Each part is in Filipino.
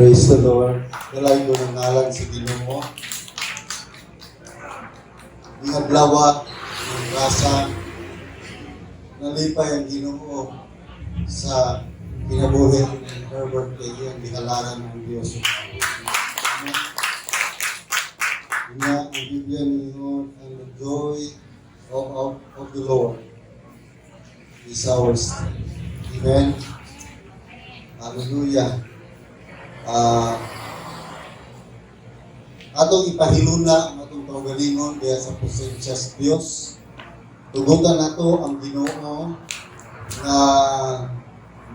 Praise the Lord. Dalay ko ng ngalan sa Ginoo. Inablawa ng rasa, nalipay ang Ginoo sa kinabuhi ng Herbert kayo ang dihalaran ng Diyos. Ina ang Biblia ninyo, and the joy of the Lord is our strength. Amen. Hallelujah. Atong ipahiluna ang atong kaugalingon diya sa presensya sa Dios. Tugutan nato ang Ginoo na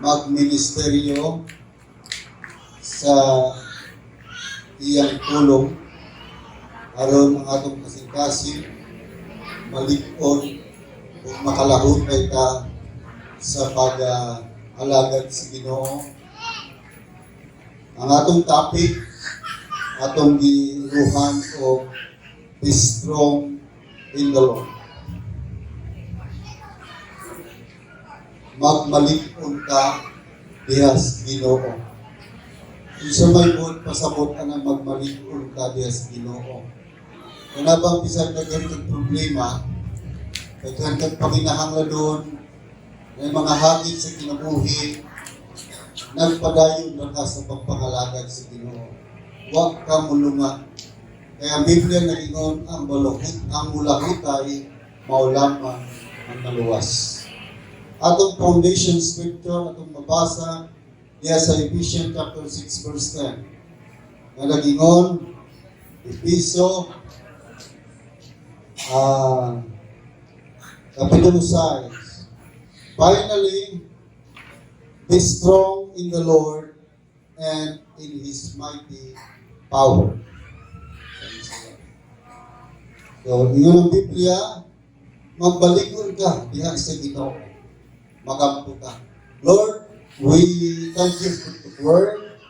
magministeryo sa iyang tulong aron ang atong kasing-kasing malig-on o makalahutay ta sa pag-alagad sa Ginoo. Ang atong topic, atong giluhan o be strong in the Lord. Magmalig-on ka dihas Ginoo. Isa may buot pasabot ka na magmalig-on ka dihas Ginoo. Kung nabang bisan na ganitong problema, kaghandang pakinahanglan doon, may mga hagit sa kinabuhi, nagpadayon na ka sa pagpangalagad sa Ginoo. Huwag ka mulunga. Kaya ang Biblia nagingon ang mulahutay, maulamang ang maluwas. Atong foundation scripture, atong mabasa, diya sa Ephesians chapter 6 verse 10. Na nagingon, Episo, Kapitulo 6. Finally, be strong in the Lord and in His mighty power. So, yun ang Biblia, magbalikon ka diha sa Ginoo. Magampo ka. Lord, we thank you for the word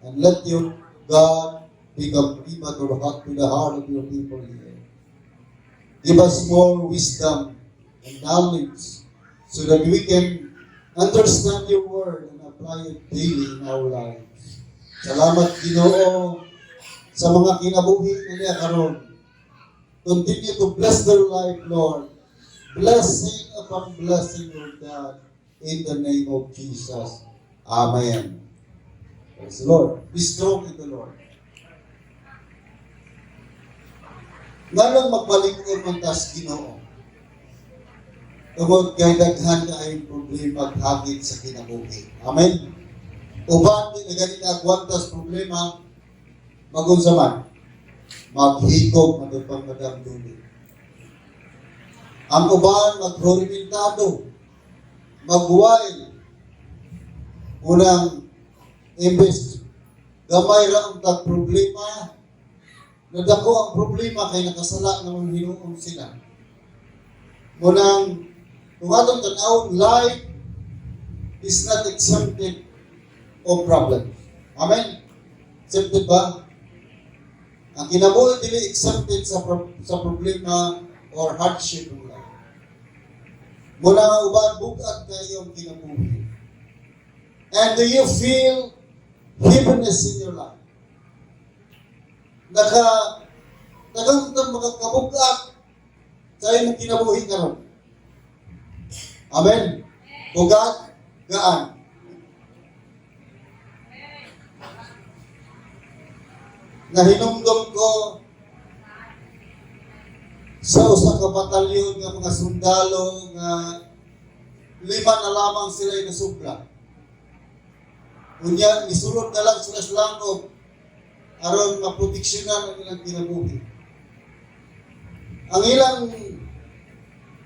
and let your God become deeper to the heart of your people here. Give us more wisdom and knowledge so that we can understand your word and apply it daily in our lives. Salamat Ginoo sa mga kinabuhi nila karon. Continue to bless their life, Lord. Blessing upon blessing, Lord God, in the name of Jesus. Amen. Praise the Lord. Be strong in the Lord. Ngayon magbalik ko ng tas Ginoo. Tungod kay daghan kaayong problema hagit sa kinabuhi. Amen. Uban di na ganit agwantas problema magunsa man. Maghigog madupang madamdumi. Ang uban maghorimentado, magwail. Unang imbes gamay ra ang problema, nadako ang problema kay nakasala ng Hinuon sila. Unang kung atong tanawon, life is not exempted of problems. Amen? Exempted ba? Ang kinabuhi dili exempted sa problema or hardship ng life. Mula nga uban, bugat kayo ang kinabuhi. And do you feel heaviness in your life? Tagang makakabugat sa iyong kinabuhi karon. Amen. Bugat, gaan. Nahinumdum ko sa usa ka batalyon nga mga sundalo nga 5 na lamang sila nasubla. Unya, isulod na lang sila sa langkob aron maproteksyonan ang ilang kinabuhi. Ang ilang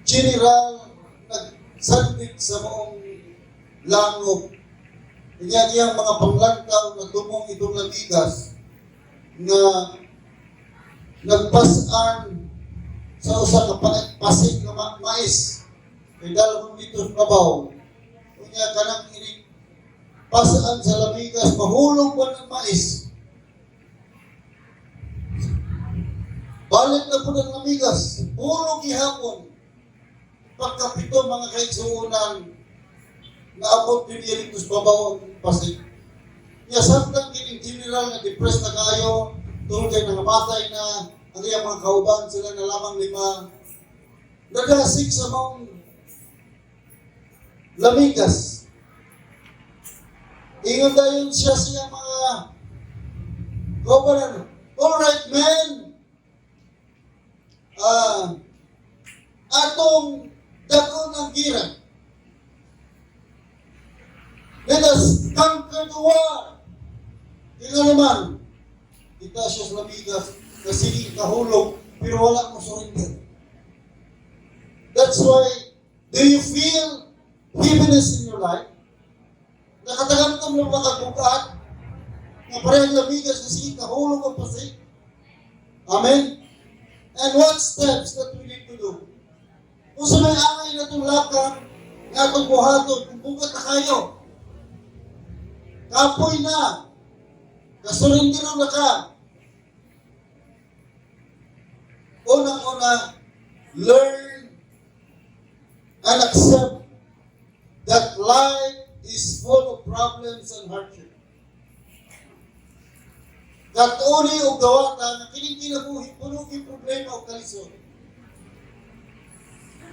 general nagsandig sa moong langkob. Kanya iyang mga panglantaw na tumong itong lamigas nga nagpasan sa usa ka pasig nga mais kay dalawang litros kabaw. Kanya kanang ini pasaan sa lamigas mahulog pa ng mais. Balik na po ng lamigas, hulog ihapon. Pagkapito mga kaigsuunan na abot din yan ito sa babaw ang pasig. Kaya samtang kining general nga depressed na kayo, tungkol kay nangamatay na, ang iyang mga kauban sila na lamang 5, nagasig sa mong lamigas. Ingon dayon siya mga kauban, alright man, atong dakon ang gira. Let us conquer the war. Tingnan naman, kita siya sa lamigas, kasi kahulog, pero wala mo surrender. That's why, do you feel heaviness in your life? Nakatagan ka mo makabukat, na parehang lamigas, kasi kahulog ang pasig. Amen? And what steps that we need to do? Kung sa may angay na itong lakang, nga itong buhaton, kung bukat na kayo, kapoy na, kasurindiro na ka. Unang-una, learn and accept that life is full of problems and hardship. Katuni o gawata na kining-kinabuhi, puno yung problema o kalisod.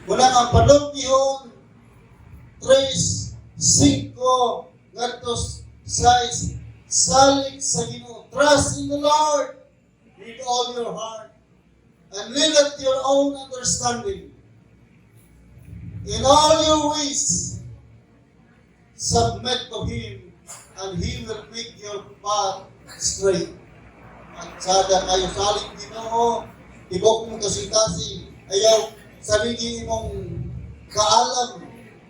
Mula ang padong-tihon, 3, 5, ngantos 6, salig sa Ginoo. Trust in the Lord with all your heart and lean not your own understanding. In all your ways, submit to Him and He will make your path straight. At sada kayo salig Ginoo, tibok mong kasing-kasing, ayaw sarili imong kaalam,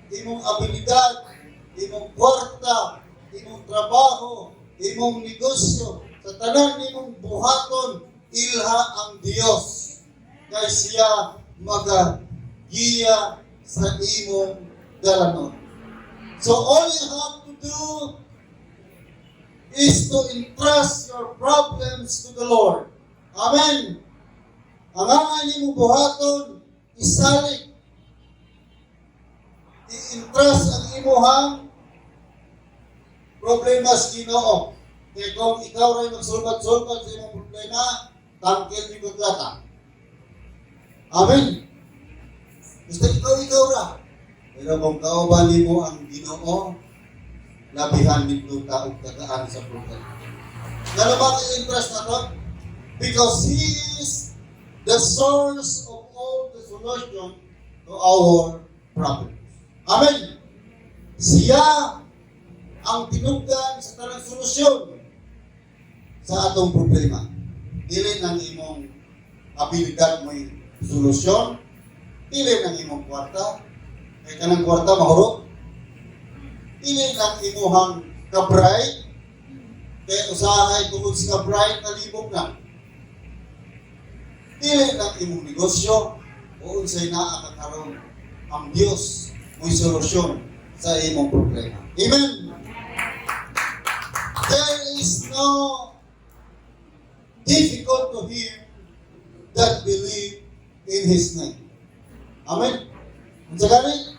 imong abilidad, imong kwarta, imong trabaho, imong negosyo, sa tanan imong buhaton, ilha ang Dios. Kay siya magagiya sa imong dalanon. So all you have to do is to entrust your problems to the Lord. Amen. Ang angay imong buhaton, isalig. I-entrust ang imuhang problema sa Ginoo. Kaya kung ikaw rin magsulbat-sulbat sa imong problema, tangkil ni Gudlata. Amen. Basta ikaw ra. Pero kung kauban mo ang Ginoo, labihan ni Gudlata o tagaan sa problema. Ano ba ang interest na to? Because He is the source of all the solution to our problems. Amen. Siya ang tinugdan sa tanang solusyon sa atong problema. Dili ng imong abilidad mo solusyon, dili ng imong kwarta, kay kanang kwarta mahurot, dili ng imuhang kabray, kay usahay tungod sa kabray nalibog na. Dili ng imong negosyo, o unsay naa kakaroon ang Dios mo'y solusyon sa imong problema. Amen. There is no difficult to him that believe in His name. Amen. Unsa gani?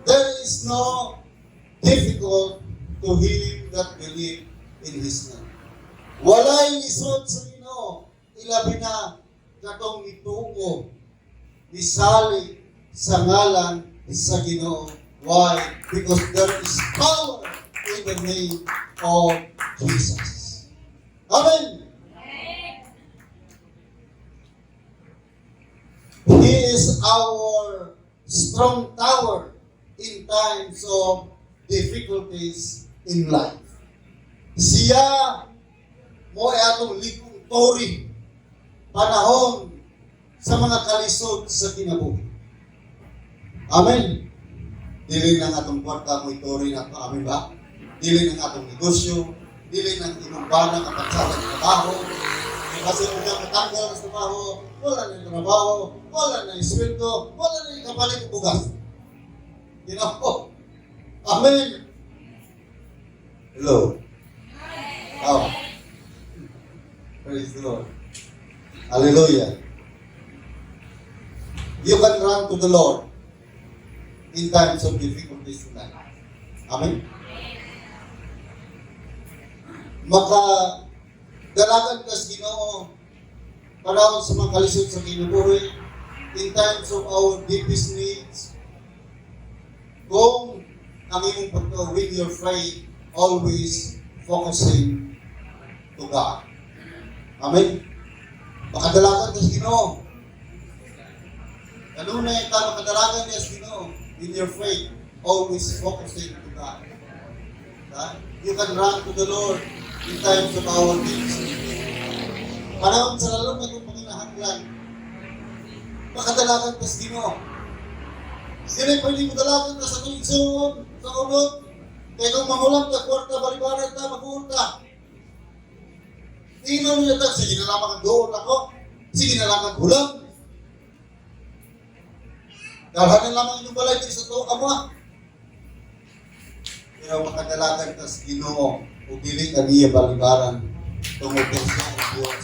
There is no difficult to him that believe in His name. Walay lisod sa Ginoo, ilabi na katong itungo, misali sa ngalan sa Ginoo. Why? Because there is power in the name of Jesus. Amen. He is our strong tower in times of difficulties in life. Siya mo ay atong likong tori panahon sa mga kalisod sa kinabuhi. Amen. Dili ng atong kwarta mo itori na ito. Amen ba? Dili ng atong negosyo, dili ng imong bana kapag sa trabaho. Kasi kung matanggal sa trabaho, wala na yung trabaho, wala na yung sweldo, wala na yung kapalit ng bugas. You know? Amen. Hello. Oh. Praise the Lord. Hallelujah. You can run to the Lord in times of difficulties in life. Amen. makadalagan ka sa Ginoo panahon sa mga kalisod sa kinabuhi in times of our deepest needs. Kung ang iyong pagkaw, when you're afraid, always focusing to God. Amen? Makadalagan ka sa Ginoo. Kanunay ka makadalagan ka sa Ginoo in your faith, always focusing to God. You can run to the Lord in times of our needs. Panahon sa lalong na kung panginahanglan, makadalagan ka sa Ginoo. Sila pwede mo dalagan ka sa tulisod, sa ulod. Kaya kung mangulang ka, kwarta, balibaran ka, mag-uunta. Tingnan mo niya ka, sige na lamang ang doon ako. Sige na lamang ang hulang. Dalhanan lamang inyong balay sa ito, ama. Pero makadalagan ka sa Ginoo, o dili ka niya balibaran, tumutin sa Diyos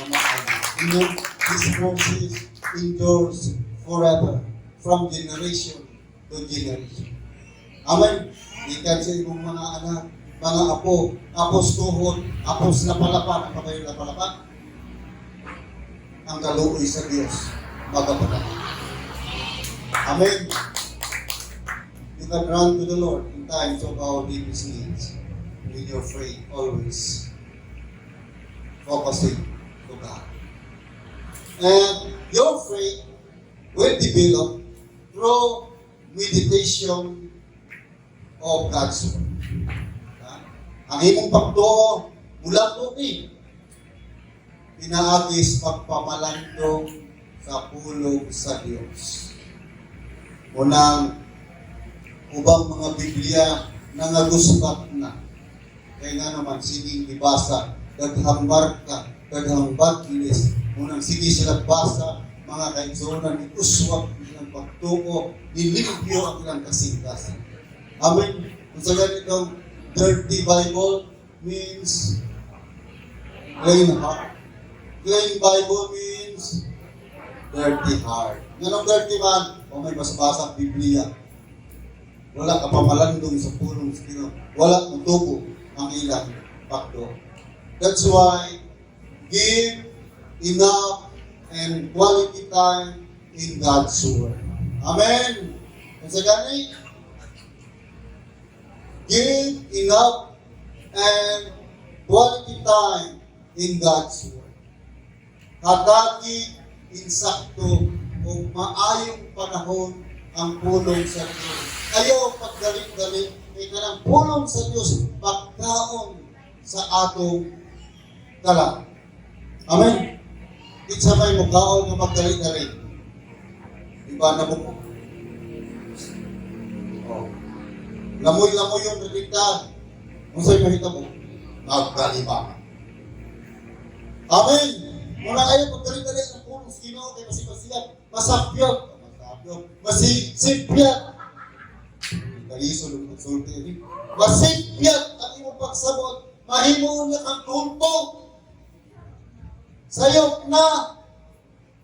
na maayos. His mercies endures forever, from generation to generation. Amen. Ikan sa ibong mga anak, mga apo, apos tuhod, apos na palapan, ang pagayon na palapan. Ang kaluoy sa Diyos, magapatapan. Amen. You can run to the Lord in times of our deepest needs. With your faith, always focusing to God. And your faith will develop through meditation of God's Word. Ang imong pagtuo mula tuig, pinaagis pagpamalandong sa pulong sa Diyos. Unang ubang mga Biblia na nagusbat na. Kaya nga naman, sining ibasa, daghang marka, daghang badlis, unang sige sila basa, mga kaigsunan, iuswag ng pagtuko, nilimpyo ang ilang kasingkasan. Amen. Kung sa ganitong dirty Bible means plain heart. Plain Bible means dirty heart. Ganong dirty man, o may basabasa Biblia. Wala ka pamalandong sa pulong sa Ginoo. Wala kang tubo ang ilang pagdo. That's why, give enough and quality time in God's Word. Amen. And sa ganit, give enough and quality time in God's Word. Hatagi insakto o maayong panahon ang pulong sa Diyos. Ayaw pagdalit-dalit, kaya ka ng pulong sa Diyos, pagkaon sa atong dala. Amen. Itsa may mukhaon na magdalit-dalit. Diba na mo? Oh. Lamoy-lamoy yung relikta. Kung sa'yo mahita mo, magdaliba. Amen. Muna kayo magdalit-dalit ang pulong sa Ginoo kay masipasiyat, masapyot, masipyat. Kaliso ng pagsulti ini. Masipyat ang imong pagsabot, mahimo niya kang tuntog. Sayop na.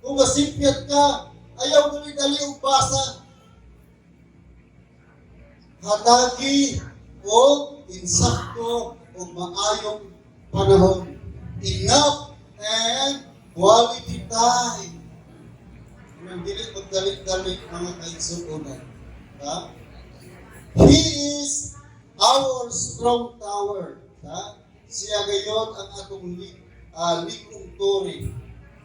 Kung masipyat ka, ayaw dali-dali ang basa. Hatagi o insakto o maayong panahon. Enough and quality time. Nang dili magdalit-dalit mga kaigsuunan. He is our strong tower. Siya gayon ang atong likong turi.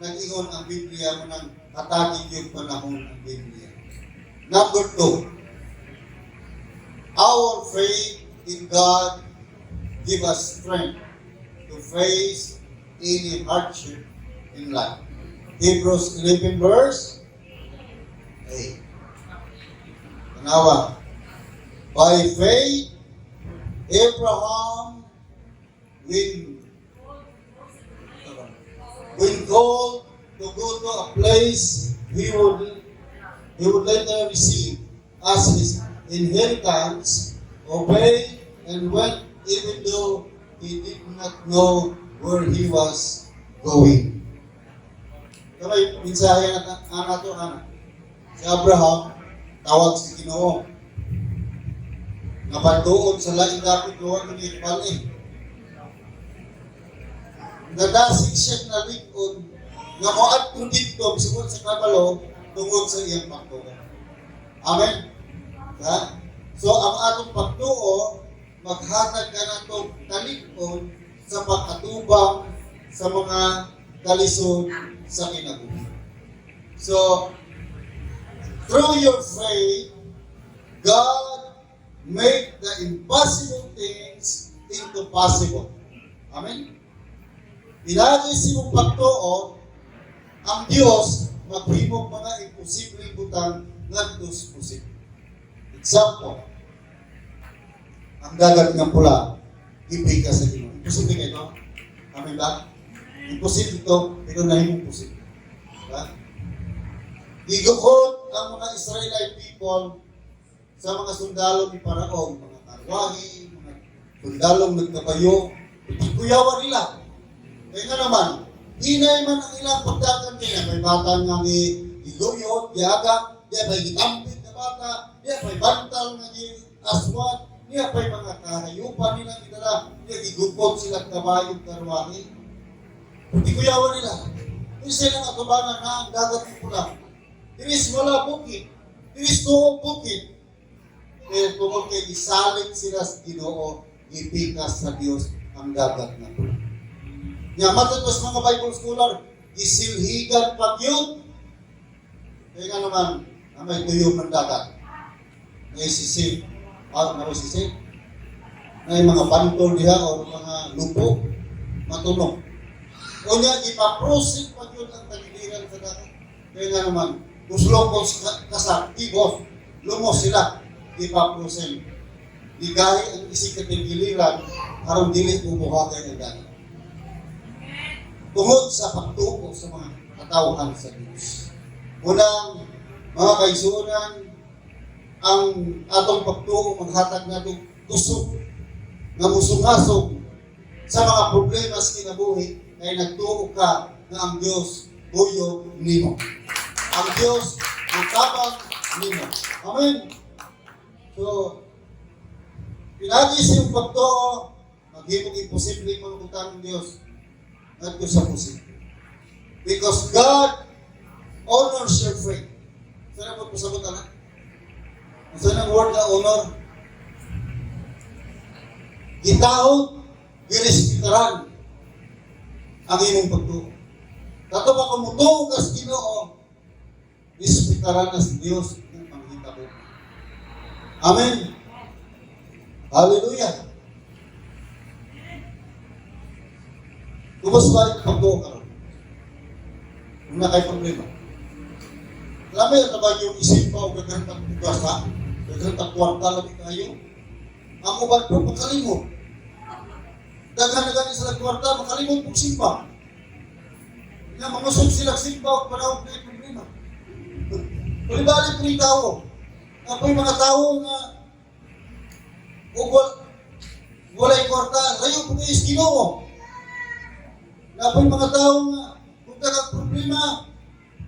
Nag-ingon ang Biblia mo ng hatagin yung panahon ng Biblia. Number 2, our faith in God give us strength to face any hardship in life. Hebrews 11 verse 8. Tanawa. By faith, Abraham, when called to go to a place he would later receive as his inheritance, obeyed and went even though he did not know where he was going. Kamay, minsahe na to, si Abraham, tawag si Ginoo. Nabandoon sa laing dapit luwag ni Pali. nadasig siya na likod, nga moad ko dito, bisukod sa kabalo, tungod sa iyang pagtuo. Amen? Ha? So, ang atong pagtuo, maghatag ka na itong talikod sa pagkatubang sa mga kalisod sa kinabuhi. So, through your faith, God make the impossible things into possible. Amen? Pinagay si mong pagtuo, ang Diyos maghimog mga imposibleng butang ngadtos posible. Example, ang dagat ng pula, ibig ka sa Ginoo. Imposible ito. Amen ba? Imposible ito, pero nahimong posible. Diba? Igukod ang mga Israelite people sa mga sundalo ni Paraon, mga karwahi, mga sundalong nagkabayo, ikuyawan nila. Kaya nga naman, hinay man ang ilang pagdagan nila. May bata nga ni iguyot, yaga, diya may gitampit na bata, diya may bantal nga ni aswat, diya may mga kahayupan nila nila, diya igukod sila kabayong karwahi. Ikuyawan nila. Yung silang atubangan na ang dagat ng pula. Diris wala bukit. Diris tuong bukit. Kaya tungkol kay isalit sila sa Ginoo, ipikas sa Diyos ang dagat na pula. Nga matatos mga Bible scholar, isilhigan pag yun. Kaya nga naman, may tuyo ng dagat. May sisig. May sisig. May mga bantol diha o mga lupo. Matunog. O niya, ipaprosig pag yun ang tagiliran sa dagat. Kaya nga naman, kuslokos kasar, tibos, lumos sila. Ipaprosig. Ligahi ang isik at giliran, harong dilit bumuhakay ang dagat. Tungod sa pagtuo sa mga katawhan sa Diyos. Unang, mga kaisunan, ang atong pagtuo maghatag na itong tusok na musungasog sa mga problema sa kinabuhi ay nagtuo ka na ang Diyos buyo nimo. Ang Diyos magtabang nimo. Amen. So, pinagis yung pagtuo, maghimog imposible mga utang ng Diyos at Diyos sa posible. Because God honors your faith. Saan po pasabot na? Saan ang word na honor? Gitahod, girespetarán ang imong pagtuo. Kato ba kung mutuo ka sa Ginoo, respetaran na sa Diyos ng panghitabo. Amen. Hallelujah. Kumusta ba yung pagtuo ka ron? Kung na kayo problema. Alam mo yung tabag yung isip pa o gagantang bugas ha? Gagantang kwarta lang tayo. Ang uban po, makalimot. Dagan-dagan sa kwarta, makalimot po simpa. Na mamasok sila simpa o panahon na yung problema. Palibalik po yung tao. Ako yung mga tao na walay kwarta, rayo po kayo sa Ginoo. Na po yung mga tao na kung dagang problema,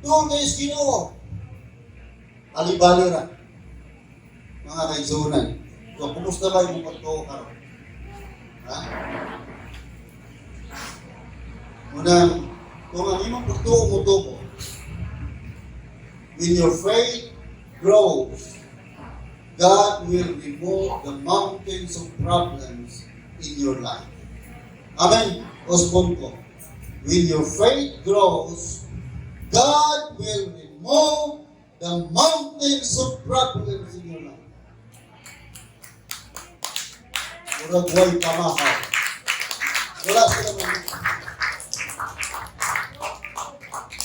doon kayo sa Ginoo. Alibali ra. Mga kaisunan. So, kumusta ba yung pagtuo ka ron? Ha? Unang, kung ang imong pagtuo mo tubo, when your faith grows, God will remove the mountains of problems in your life. Amen. Osbon ko. When your faith grows, God will remove the mountains of problems in your life. Murag way pamahaw. Wala sila mga.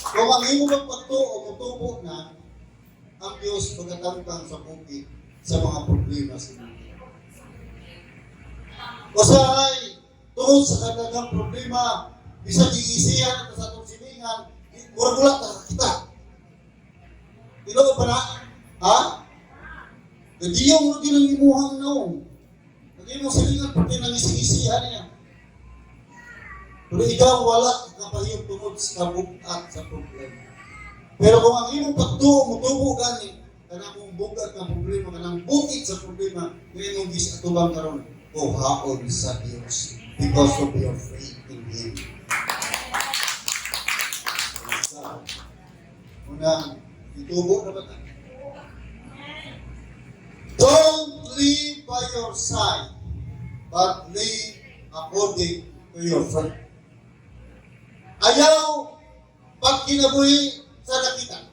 Kung ang imo magpagtuo, mutubo na, ang Diyos pagkatangkang sa bukid sa mga problema sa mundo. Usahay, tungod sa kadagang problema, bisa giisihan at sa itong silingan, murag-ulat na kita. Tino ba na? Ha? Nagiyong mo din ang imuhang naong. Nagiyong mo silingan pati nang isi-isihan niya. Pero ikaw wala kapahiyong tungod sa kabukat sa problema. Pero kung ang imong pagtuo, mutubo gani, kanang mong bugat ng problema, kanang bukit sa problema, ngayon mong gisatubang karon, haon sa Diyos because of your faith in Him. sa unang itubo na ba tayo? Don't live by your side, but live according to your faith. Ayaw pag kinabuhi sa nakita.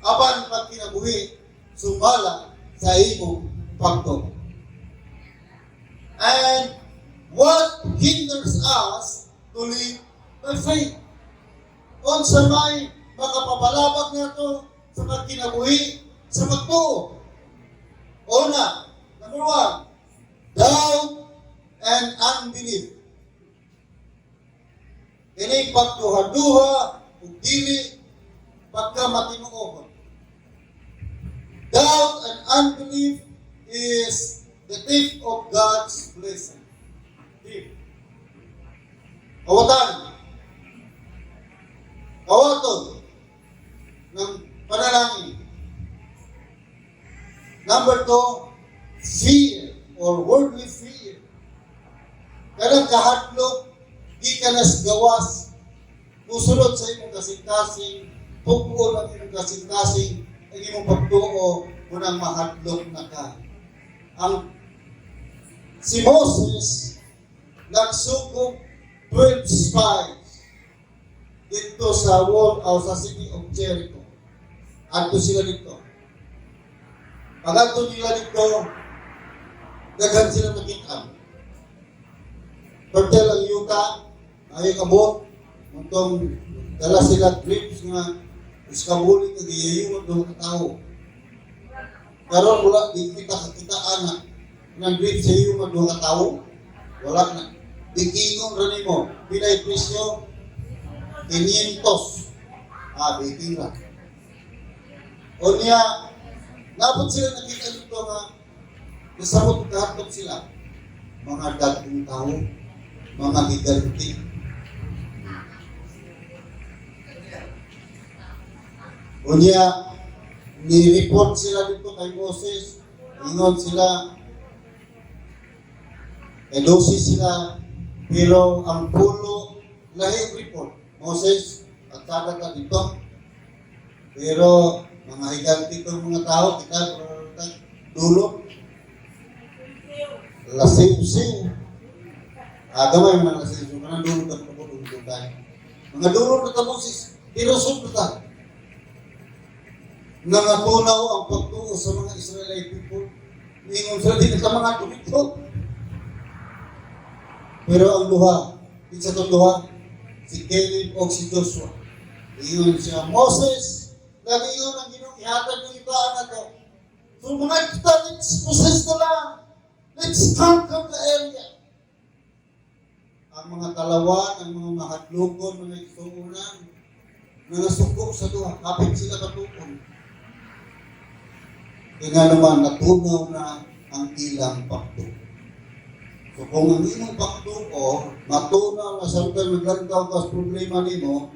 Apan pag kinabuhi, sumala sa imong pagtuo. And what hinders us to live by faith? Kung sa may makapabalabag na ito sa pagkinabuhi, sa pagtuo. Una, number one, doubt and unbelief. Ini pagduha-duha ug dili pagkamatinuohon. Doubt and unbelief is the thief of God's blessing. Thief. Kawatan. Kawaton ng panalangin. Number two, fear or worldly fear. Kanang kahadlok, di ka nas gawas, musulod sa imong kasing-kasing, pugpuon ang imong kasing-kasing, ang imong pagtuo, munang mahadlok na ka. Si Moses, nagsugod 12 spies dito sa wall o sa city of Jericho. Adto sila dito. Pag adto nila dito, daghan sila nakita. Pertel ang yuta, ay kabot, untong dala sila grapes nga iskabuli kag iyayunod ng katao. Karon wala di kita kakitaan na ng grapes sa iyo ng katao. Wala na. Bikingon ra nimo, pilay presyo 500. Biking ra. O niya, napot sila nakita dito nga nasabot kahatok sila. Mga dagong tao, mga giganti. O niya, ni-report sila dito kay Moses, ingon sila, kay Dosis sila, pero ang pulo, lahing report. Moses, at sada ka dito. Pero, mga higanti itong mga tao, kita, dulo. Lasiw-siw. Gamay mo na lasiw-siw. Kanang dulo ka po dulo tayo. Mga dulo na ta Moses, hirusog na ta. Nangatunaw ang pagtuo sa mga Israelite people. Ningon sila din sa mga dumito. Pero ang duha, isa itong duha, si Caleb o si Joshua. Ingon siya, Moses, nag-ingon ang ginong ihatag ng ibaan na to. So mga kita, let's possess na lang. Let's conquer the area. Ang mga talawan, ang mga mahadlokon, mga isuunan, mga suko sa duha, kapit sila katukon. Kaya nga naman, natunaw na ang ilang pagtuo. So kung ang ilang pagtuo, matunaw na sa mga naglantaw ka sa problema nimo,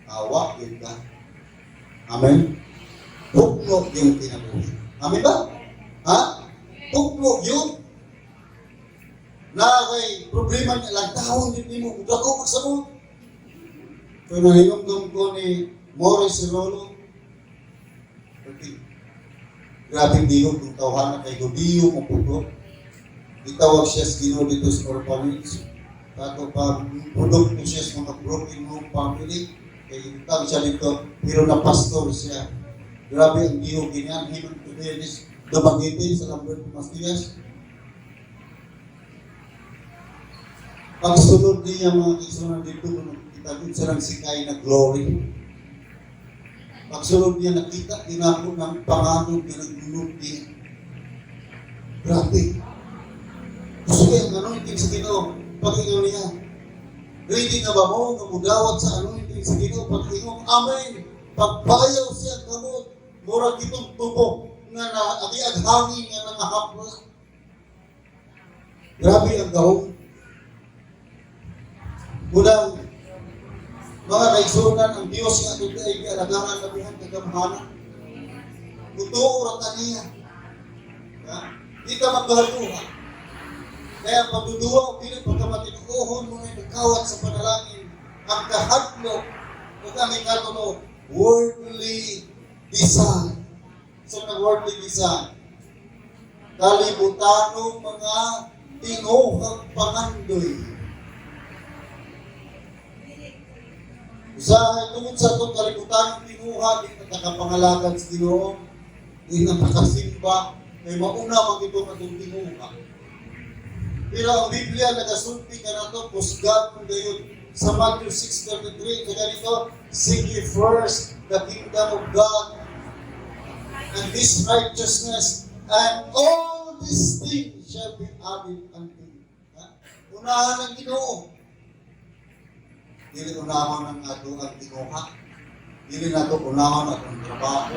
awa yun ka. Amen? Tuklog yung kinabuhi. Amen ba? Ha? Tuklog yun. Na kay problema niya, lagtahon din mo, huwag ako magsamot. Kaya nahinumdum ko ni Morris Rolo, grabing diyo kung tawahan na kay Godiyo mo puto. Itawag siya sa Ginoo dito sa orphanage. Tato pa, produkto siya sa mga broken home family. Kaya itawag siya dito, pero na pastor siya. Grabe ang Diyo ganyan. Himang Tudelis, Dumagiti sa Lambert Mastias. Pagsunod niya mga kisunod dito, kita din siya ng sikay na glory. Pagsunod niya nakita, tinapon ng panganog, pinagulog niya. Grabe. Gusto kaya ang anointing sa Ginoo, pag-ingaw niya. Ready na ba mo, namudawat sa anointing sa Ginoo, pag-ingaw, amen. Pagbayaw siya kamot, murag itong tubo, nga na atiag hangin nga nangahapla. Grabe ang gahong. Unang, mga kaigsunan, ang Diyos nga ito ay karagangan na buhat na gamhanan. Totoo rata niya. Di ka magbahaluha. Kaya pagduduwa o pinag pagkamatinuohon mo na nagkawat sa panalangin, ang kahadlok o kami katulo, worldly design. So, worldly design. Kalibutanong mga tinuhang pangandoy. Tungkol sa itong kalibutanong tinuha, di nakapangalagan sa Ginoo, di na nakasimba, may mauna magito na itong tinuha. Pero ang Biblia nagasulti ka na ito, pusgat kung gayon sa Matthew 6:33, kaya ganito, seek ye first the kingdom of God and His righteousness, and all these things shall be added unto you. Unahan ng Ginoo. Dili unahan ng ato ang tinuha. Dili na ito unahan atong trabaho.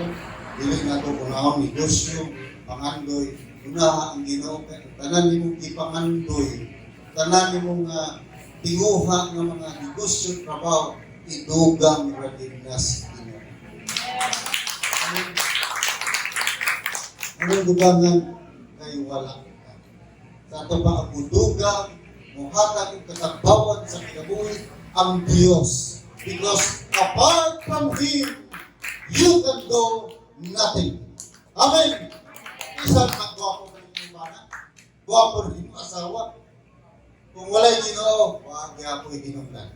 Dili na ito unahan negosyo, pangandoy. Unahan ang Ginoo. Tanan nimong ipangandoy. Tanan nimong tinguha ng mga negosyo, trabaho, idugang radinas Ginoo. Anong dugangan kayo wala? Sa ito ba ang dugang, muhatag ang katagbawan sa kinabuhi, ang Diyos. Because apart from Him, you can do nothing. Amen. Isang magwapo ka rin yung bana. Gwapo rin yung asawa. Kung wala'y Ginoo, wag po itinunglan.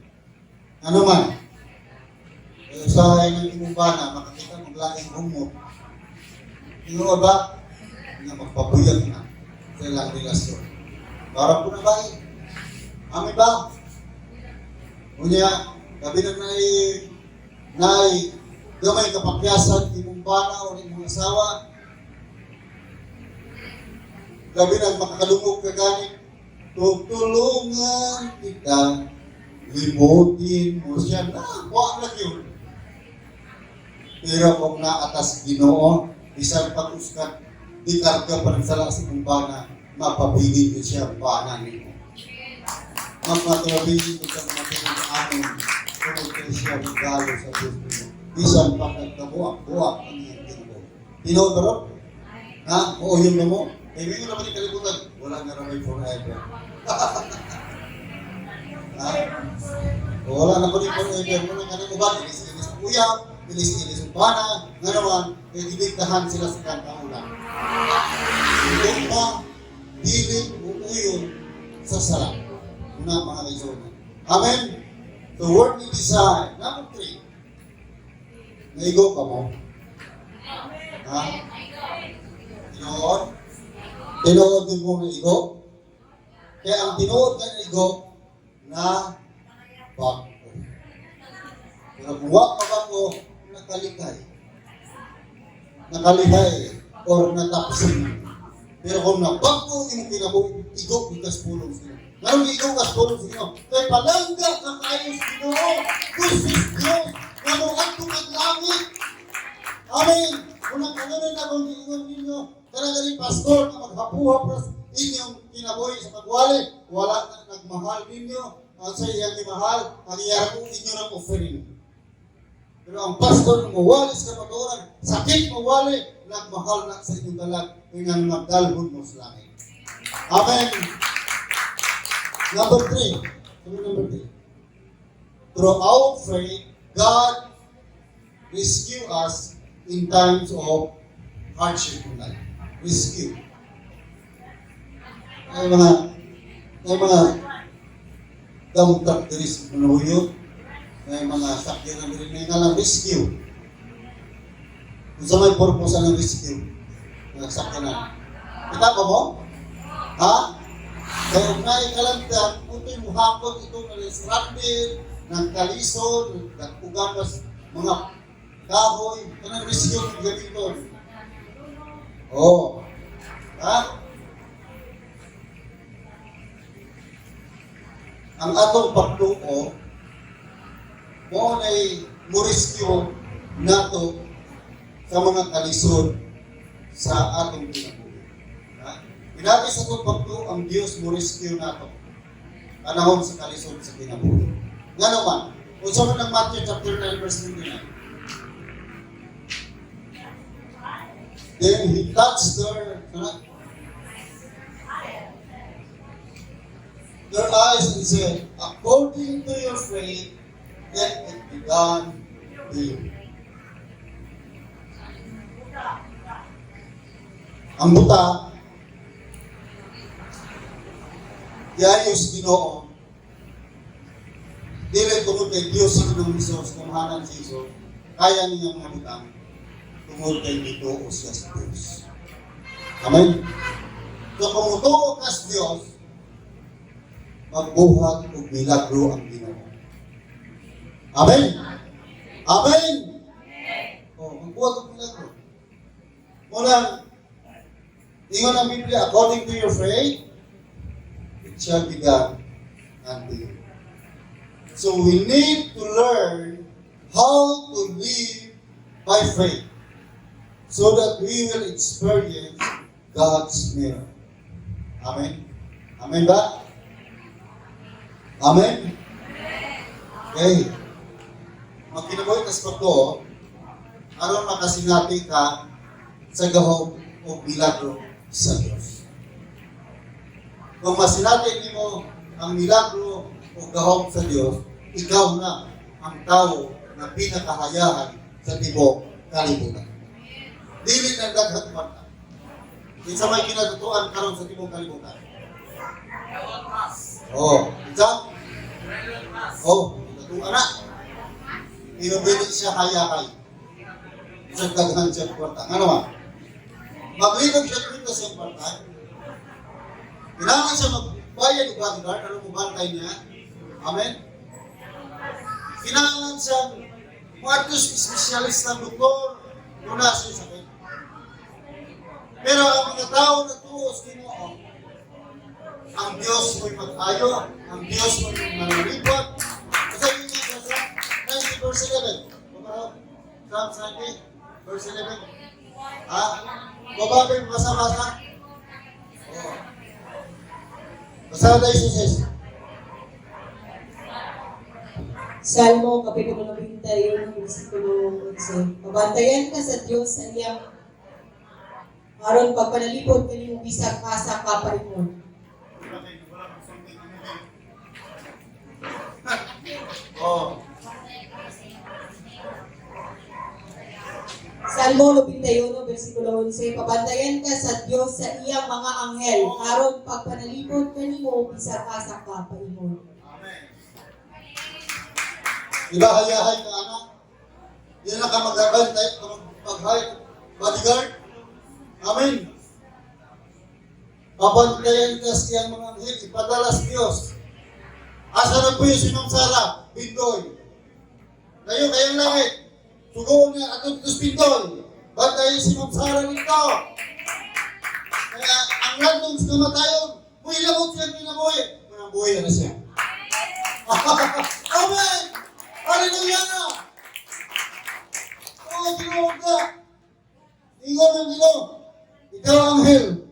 Ano man? Usahay ng imong bana, makakita maglaing humot. Ginoo ba? Na magpapuyag na sa ilang relasyon. Para po na ba eh? Amin ba? Unya, gabi na nai gamay kapakyasan imong bana o imong asawa. Gabi na makakalungog ka ganit. Tutulungan kita, limutin mo siya na, wag lang yun. Pero kung naatas Ginoo, isang pag-uskat, di karga pa rin sa lasing ng bana, mapabigin ko siya bana nito. Magmatulabigin ko siya mapabigin ng amin, kung ko siya regalo sa Diyos nito. Isang pagkagkabuak-buak ang iyong Ginoo. Tinodorot? Ha? Oo, yun na mo. Eh, may naman yung kalibutan, wala na ramay forever. Ha? O, wala na po rin forever. Wala ka na uban, ilis-ilis ang uyab, ilis-ilis ang bana, nga naman, eh, dibigtahan sila sa kantaulan. Hindi pa, dili uuyon sa sarap. Una, mga kaisonan. Amen? The word we desire. Number 3. Naigo ka mo? Ha? Tinood? Tinood din mo na igo? Kaya ang tinood na igo na bako. Pero kung wak ka bako, nakalikay. Nakalihay or natapsin. Pero kung nabako yung kinabuhi, igo, ikas pulong sila. Ngayon, igo, ikas pulong sila. Kaya palangga ka kayo sa Ginoo. This is Diyos. Namuhat kong ang langit. Amen. Unang kananan na kung iingon ninyo, kanagaling pastor na maghapuha para inyong kinabuhi sa pagwali. Wala na nagmahal ninyo. Ang sa iyang mahal, ang iyang inyo ng offering. Pero ang pastor na mawali sa kapaturan, sakit mawali, nagmahal na sa inyong dalag, inang magdalhon mo sa langit. Amen. Number 3. Number 3. Through our faith, God rescue us in times of hardship in life. Rescue. May mga damtak diri sa manuyo, may mga sakyan na diri may ngalang rescue. Kung sa may purpose ng rescue, ng sakyanan. Kita ba mo? Ha? Kaya kung naikalagdag, kung ito'y muhapon, itong stranded, ng kalisod, nagpugan mga kahoy, kanang rescue ng gamiton. Oh. Ha? Ang atong pagtuo, mo na'y mo-rescue nato sa mga kalisod sa atong kinabuhi. Pinagi sa atong pagtuo, ang Diyos mo-rescue nato. Panahon sa kalisod sa kinabuhi. Nga naman, kung sa mga Matthew chapter 9 verse 29, then He touched their eyes and said, according to your faith, let it be done to you. Ang buta, diayos Ginoo, dili tungod kay Dios sa Ginoong Hesus, kamahanan si Hesus, kaya niya mga butang, tungod kay Ginoo siya sa Diyos. Amen? So kung mutuo ka sa Diyos, magbuhat o milagro ang Ginoo. Amen? Amen? O, magbuhat o milagro. Muna, ingon ang Biblia, according to your faith, it shall be done unto you. So we need to learn how to live by faith so that we will experience God's miracle. Amen? Amen ba? Amen? Okay. Magkinabuhi kas pa to, aron makasingati ka sa gahom o milagro sa Diyos. Kung masinati mo ang milagro o gahom sa Diyos, ikaw na ang tao na pinakahayahan sa tibok kalibutan. Dili na daghang mata. Isa may kinatutuan karon sa tibok kalibutan. Oh, ikaw? Oh, kinatutuan na. Pinubili siya hayahay. Sa daghang siya kwarta. Ano man? Maglibog siya dito sa kwarta. Kailangan siya magbayad ng bodyguard, ano mo bantay niya? Amen? Kailangan siya muatos specialist ng doktor, muna siya sakit. Pero ang mga tao na tuos, Ginoo, ang Diyos mo'y mag-ayo, ang Diyos mo'y manalipot. Kasi yun niya sa 90 verse 11. Psalms 90 verse 11. Ha? Bababay basa-basa? Oo. Basa tayo suses. Salmo, Kapitulo 91, versikulo 11. Pabantayan ka sa Diyos sa iyang aron pagpanalipod kanimo bisag ka sa kaparingon. Oh. Salmo 91, versikulo 11. Pabantayan ka sa Diyos sa iyang mga anghel aron pagpanalipod kanimo bisag ka sa kaparingon. Diba hayahay ka anak? Hindi na ka magbantay, maghay, bodyguard. Amen. Pabantayan ka siyang mga anghel, ipadala sa Diyos. Asa na po yung sinong Sara, Pindoy. Kayo, kayong langit. Sugoon niya atong ito Pindoy. Bantayan si Ma'am Sara nito. Kaya ang random sa kamatayon, buhay na mo siya, pinabuhay. Buhay na siya. Amen! Hallelujah! Oh, Ginoo ka! Ingon ang Ginoo. Ikaw ang anghel.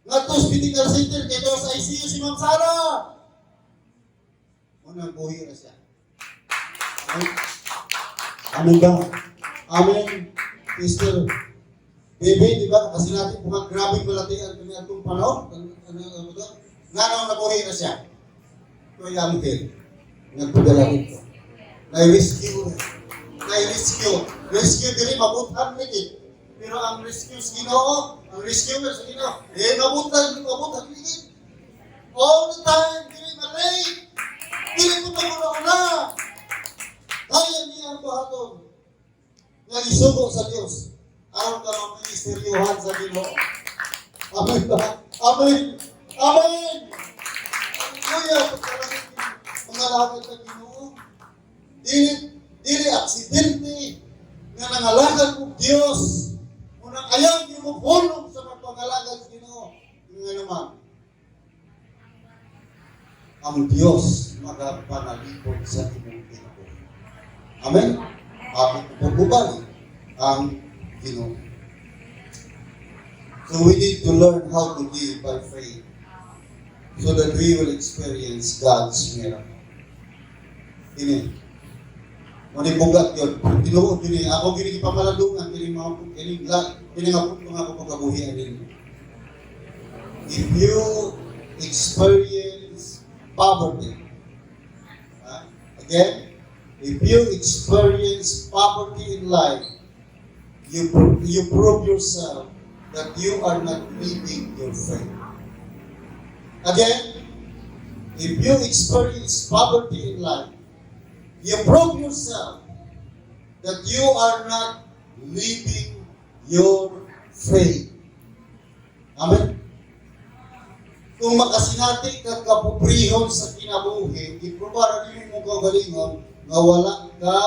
Ngatos medical center kay sa ICU si Ma'am Sara. Unang buhay na siya. Amen. Amen ba? Amen. Sister Baby, di ba? Kasi natin kung grabing malatian kami atong panahon. Ano ba? Nga na buhay na siya. Ito yung anghel. Nagpadala dito. Na-rescue. Rescue diri mabutan nito. Pero ang rescue sa Ginoo, ang rescuer sa Ginoo, mabutan nito. All the time, diri malay. Dili mo paguna-una. Kaya niya ang bahaton. Nga isugo sa Diyos. Aron ka mag-ministeryohan sa Ginoo. Amen ba? Amen. Amen. Hallelujah. Mga lakad sa Ginoo. Dili aksidente nga nangalagad mo Diyos. Unang ayaw niyo mo punong sa pagpangalagad sa Ginoo. Nga naman, ang Diyos magapanalipod sa imong kinabuhi. Amen? Kapit pagubali ang Ginoo. So we need to learn how to live by faith so that we will experience God's miracle. Ini. Muni bugat yun. Tinuod yun. Ako gini pamaladungan. Gini nga po nga po pagkabuhian din. If you experience poverty, again, if you experience poverty in life, you prove yourself that you are not living your faith. Again, if you experience poverty in life, you prove yourself that you are not living your faith. Amen? Kung makasinati ka kapobrihon sa kinabuhi, iprobara din mo kagalingon nga wala ka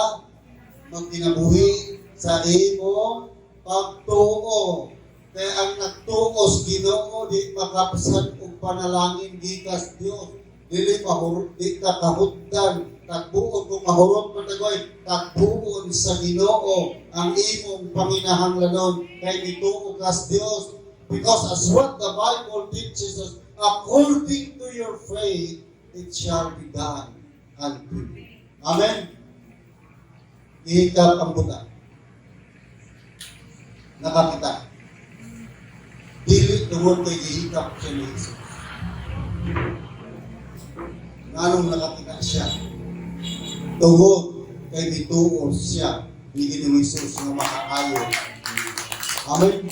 magkinabuhi sa imong pagtuo. Kaya ang nagtuos Ginoo di makapsan og panalangin gikas Dios. Dili mahurot di ka kahutdan, tagbuod kung mahurot man dagoy, tagbuod sa Ginoo ang imong panginahanglanon kay nituo kas Dios. Because as what the Bible teaches us, according to your faith, it shall be done unto you. Amen. Ihikap ang buta. Nakakita. Dili tungod kay ihikap siya ni Jesus. Anong nakakita siya? Tungod kay bituo siya ni Ginoong Jesus nga makaayo. Amen.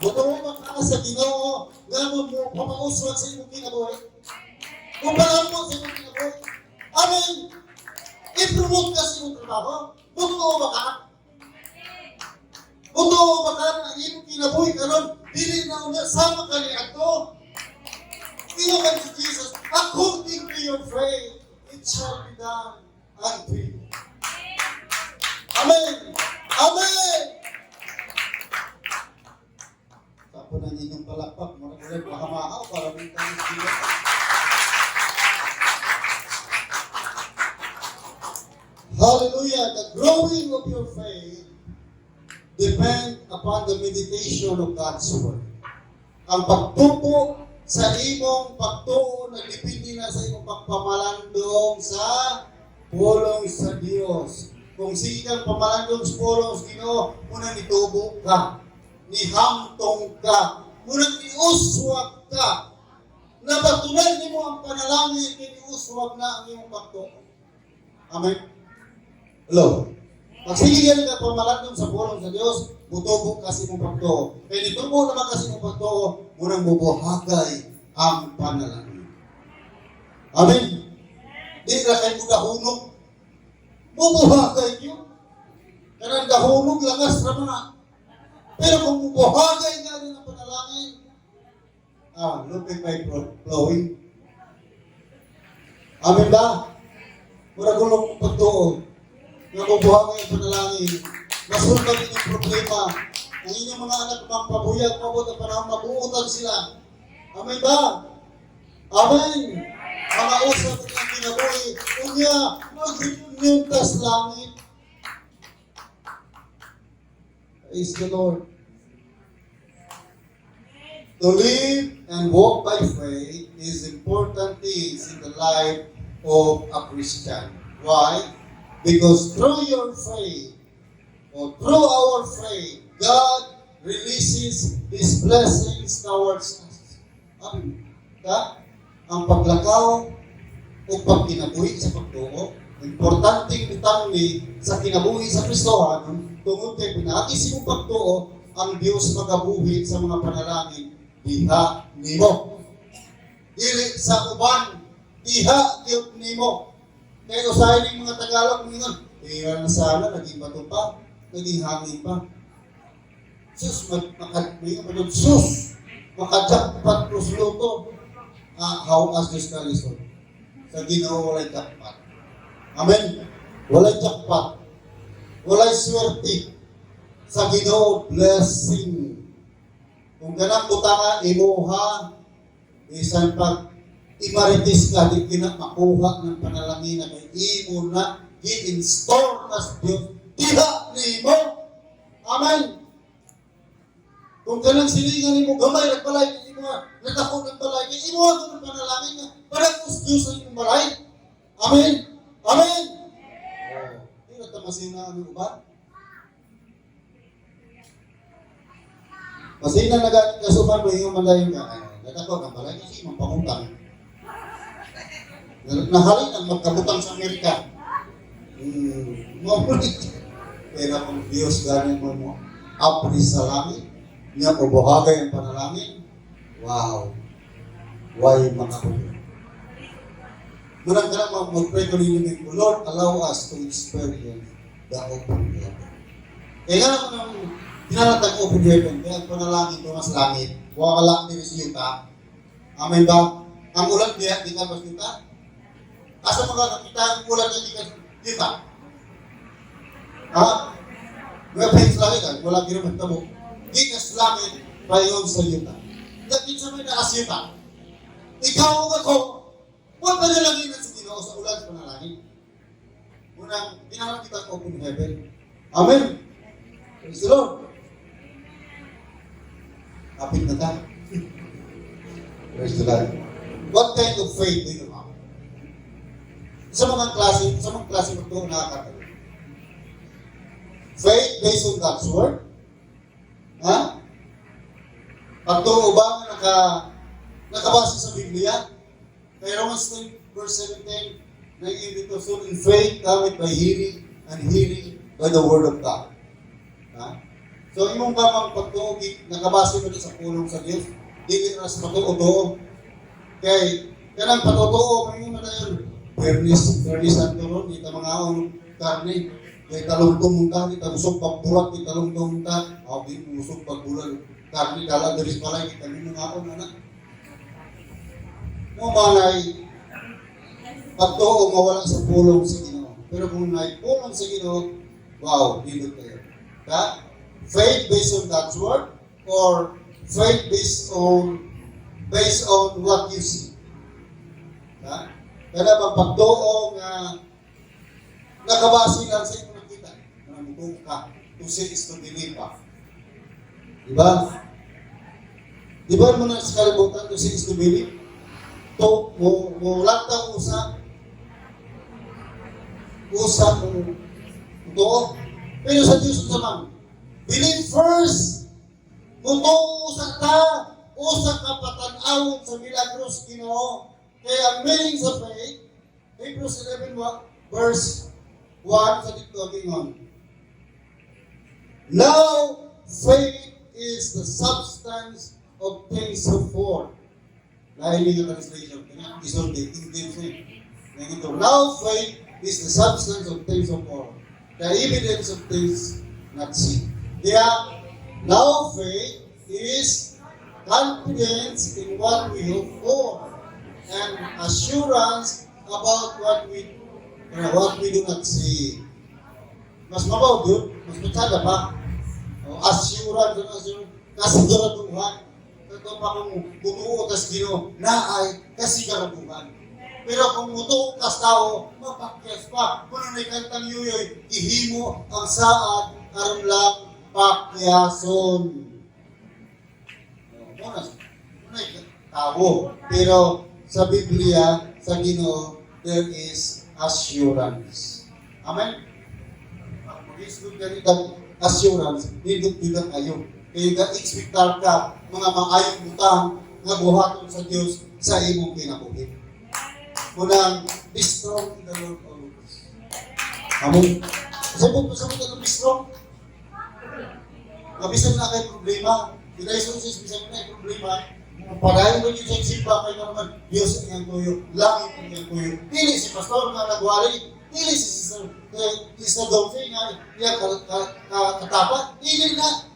Buto mo ka sa Ginoo, nga mo papauswag sa imong kinabuhi. Kung mo sa imong kinabuhi. Amen. I-promote ka sa imong trabaho. Buto ba ka? Buto ba ka na imong kinabuhi karon dili na una sama ka ni ato. Ginoo si Jesus, according to your faith, it shall be done unto you. Amen. Amen. Tapos na ninyong palakpak, maragulay, mahamaaw, para may tayo sila. Hallelujah! The growing of your faith depend upon the meditation of God's Word. Ang pagtupo sa imong pagtuo, nagdipindi na sa imong pagpamalandong sa pulong sa Dios. Kung sigang pamalandong sa pulong sa Ginoo, muna nitubo ka, nihamtong ka, muna niuswag ka, nabatulan nimo ang panalangin, niuswag na ang imong pagtuo. Amen? Hello? Pag sige ka pamalandong sa pulong sa Dios, mutubo kasi mong pagtuo. Kaya nitubo naman kasi mong pagtuo, munang bubuhagay ang panalangin. Amen? Di na kayo dahunong. Bubuhagay nyo. Karang dahunong langas na mga. Pero kung bubuhagay nga rin ang panalangin, lupin by flowing. Amen ba? Muragulong pagtuo. Nabubuhagay ang panalangin. Masultan inyong problema. Ang inyong mga anak magpabuyag, mabot ang panahon, mabuutan sila. Amen ba? Amen. Mga usap ng kinabuhi. Unya, mag-reunitas langit. Praise the Lord. To live and walk by faith is important things in the life of a Christian. Why? Because through your faith, or through our faith, God releases His blessings towards us. Amen. Ang paglakaw o pagkinabuhi sa pagtuo, importanteng bitangli sa kinabuhi sa Kristohanon, tungod kay pinagis mong pagtuo, ang Diyos magabuhi sa mga panalangin, diha nimo. Dili sa uban, diha gyud nimo. Kaya usahin ng mga Tagalog, mga na sana, naging bato pa, naging hangin pa. Sus, makajakpat plus luto. How as this kalison? Sa Ginoo walay jakpat. Amen? Walay jakpat. Walay swerte. Sa Ginoo blessing. Kung ganang butanga, imuha, isan pag imaritis ka, di kina makuha ng panalangin na kay imo na i-install as Diyos. Diha nimo. Amen. Kung kanang silingan nimo gamay nagbalay imo natako ng balay imo ang panalangin nga para kus Diyos ang imong balay. Amen. Amen. Di na ta masina ang uban. Masina na kasuman mo yung malayo nga. Natako ng balay kasi imong pangutang. Nahalin ang magkabutang sa Amerika. Mabulit. Kaya kung Diyos ganin mo apri sa langit, niya mabuhagay ang panalangin. Wow! Why makakulit? Murang ka naman mag-pray ko ninyo ko, Lord, allow us to experience the open heaven. Kaya nga naman ang pinalatag open heaven, kaya ang panalangin ko mas langit, wala din sa yuta. Amen ba? Ang ulan niya, di ka mas yuta? Asa makakakita ang ulan niya, di ka yuta? Ha? Mga pahins langit, wala ginaman tamo. Di ka sa langit, payon sa yuta. Dapit sa may naas yuta. Ikaw ako, huwag ka nalangin sa Ginoo sa ulan sa panalangin. Unang, pinalang kita ang open heaven. Amen. Praise the Lord. Kapit na tayo. Praise the Lord. What kind of faith do you have? Sa mga klase mo ito nakakatawa. Faith based on God's Word. Ha? Pagtuo ba nakabase sa Biblia? Kaya Romans 10 verse 17, nag-imbito, so in faith, cometh by hearing, and hearing by the Word of God. Ha? So, imong kamang pagtuo, nakabase mo sa pulong sa Diyos, hindi na sa patuo-tuo. Kaya, kanang patuo, may mo na yun, fairness ang turon, kita mga karne, kaya talong-tumong ka, kita usok pagbulat, kita talong-tumong ka, di usok pagbulat, karne, dala, daris palay, kita minong ako, anak. Mo malay, pagtuo mawala sa pulong sa Ginoo. Pero kung may pulong sa Ginoo, wow, dito kayo. Ha? Faith based on God's Word or faith based on what you see. Ha? Kaya bang pagtuo nga nakabase lang sa iyong nakita. Namutong ka. To see is to believe ka. Diba? Diba mo na sa kalibutan to see is to believe? To, mo lantang usap kung totoo. Pero sa Diyos naman, believe first. Kung usap ka, usap ka patanawon sa milagros Ginoo. Kaya ang meaning sa faith, Hebrews 11 verse 1 sa dito gingon. Now, faith is the substance of things hoped for. Dahil yung translation, kanya isulti, intention. Now faith is the substance of things of all, the evidence of things not seen. Kaya, now faith is confidence in what we hope for and assurance about what we do not see. Mas mabaw yun, mas matada pa. Assurance, kasiguraduhan. Ito pa kung butuo tas Ginoo na ay kasiguraduhan. Pero kung butuo tas tao, mapakyas pa. Kung may kantang yuyoy, ihimo ang saad aron lang pakyason. Muna tao. Pero sa Biblia, sa Ginoo, there is assurance. Amen? Mag-isip ganitang assurance, nindot-nindot kayo. Kaya ka-expectar ka, mga maayong butang nga buhaton sa Diyos sa imong kinabuhi. Unang, be strong in the Lord always. Amen? Sabot ka be strong. Mabisan na kayo problema. Kita Isus, bisan na kayo problema. Padayon ko yung simba kayo naman, Diyos ang iyang tuyo, langit ang iyang tuyo. Dili si pastor nga nagwali, dili si Sister Dolphy nga iyang katapat, dili na.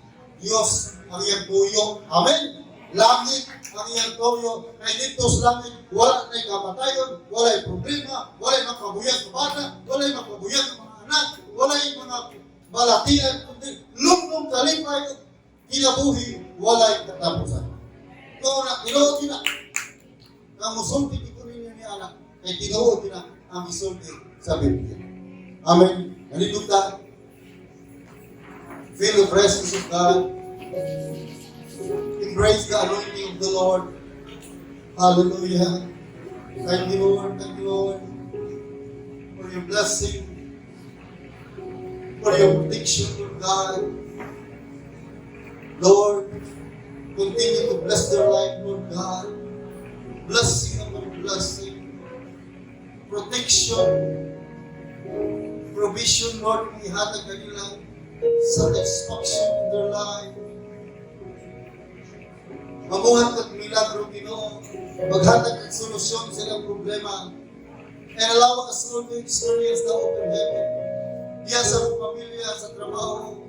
Diyos ang iyang tuyo. Amen? Langit ang iyang tuyo. Kaya dito sa langit, wala na kamatayon, wala yung problema, wala yung makabuyag ng bata, wala yung makabuyag ng mga anak, wala yung mga balatian, lumong kalipay, kinabuhi, wala yung katapusan. Kung tinuod na, ang musulti ko rin niya ni anak, ay tinuod na ang isulti sa Biblia. Amen? Nalindog ka. Feel the presence of God. Embrace the anointing of the Lord. Hallelujah. Thank you, Lord. Thank you, Lord, for your blessing, for your protection, Lord God. Lord, continue to bless their life, Lord God. Blessing upon blessing. Protection provision, Lord, mong ihatag kanila, satisfaction in their life. Mamuhat kag milagro, Ginoo, maghatag kag solusyon sa ilang problema, and allow us, Lord, to experience the open heaven. Diya sa mong pamilya, sa trabaho,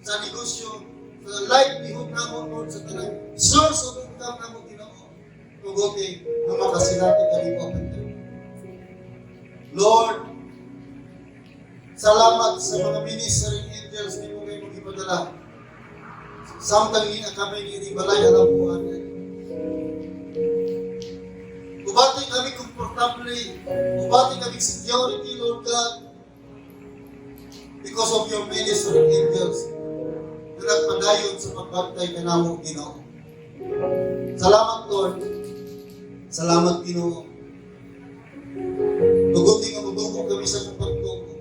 sa negosyo, sa livelihood namin, Lord, sa tanang source of income namin, Ginoo, tugutin na makasinati ka rin open heaven. Lord, salamat sa mga ministering angels ni mo kayo mag-ipadala. Samtang kami ni Balay Halabuan. Ubati kami komportable. Ubati kami security, Lord God. Because of your ministering angels na nagpadayon sa pagbantay ka namo, Ginoo. Salamat, Lord. Salamat, Ginoo. Tugutin nga mudugo kami sa pagtugo.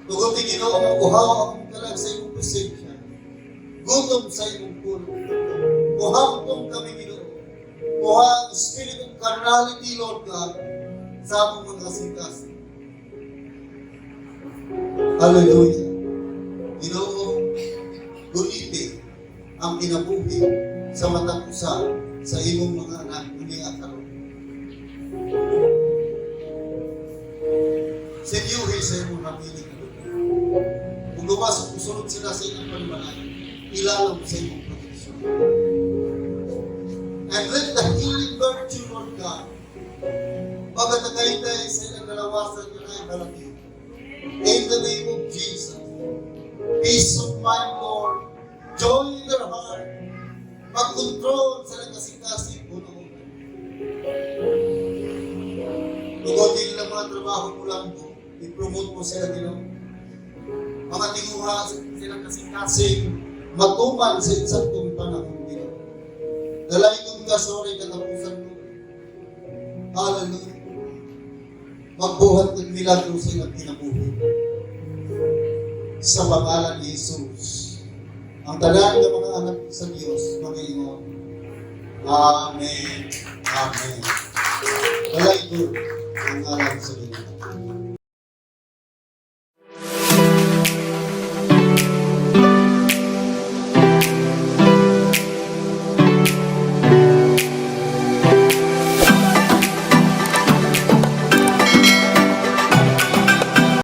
Tugutin, Ginoo, ang uhaw ang kalag sa iyong presensya. Gutom sa iyong puno. Muhamtong kami, Ginoo. Muha ang spirit of carnality, Lord God, sa among mga kasingkas. Hallelujah. Ginoo, gunitin ang kinabuhi sa matang usa sa imong mga anak ni akaron. Senyuhi sa imong napiling. Kung lumas, kusunod sila sa inyong panimalaan, ilalam sa imong proteksyon. And let the healing virtue, Lord God, pagkatagayday sa ilang kalawasan nyo na yung kalapit. In the name of Jesus, peace of mind, Lord, joy in their heart, mag-control sa nagkasing-kasing puno. Tugutin lang mga trabaho mo lang po, i-promote mo sila Ginoo. Mga tinguha silang kasing-kasing matuman sa insaktong panahon, Ginoo. Dalay kong gasori katapusan mo. Hallelujah. Magbuhat ng milagro sa ilang kinabuhi. Sa pangalan ni Jesus. Ang tagaan ng mga anak sa Diyos, Panginoon. Amen. Amen. Dalay ko ang alam sa Diyos.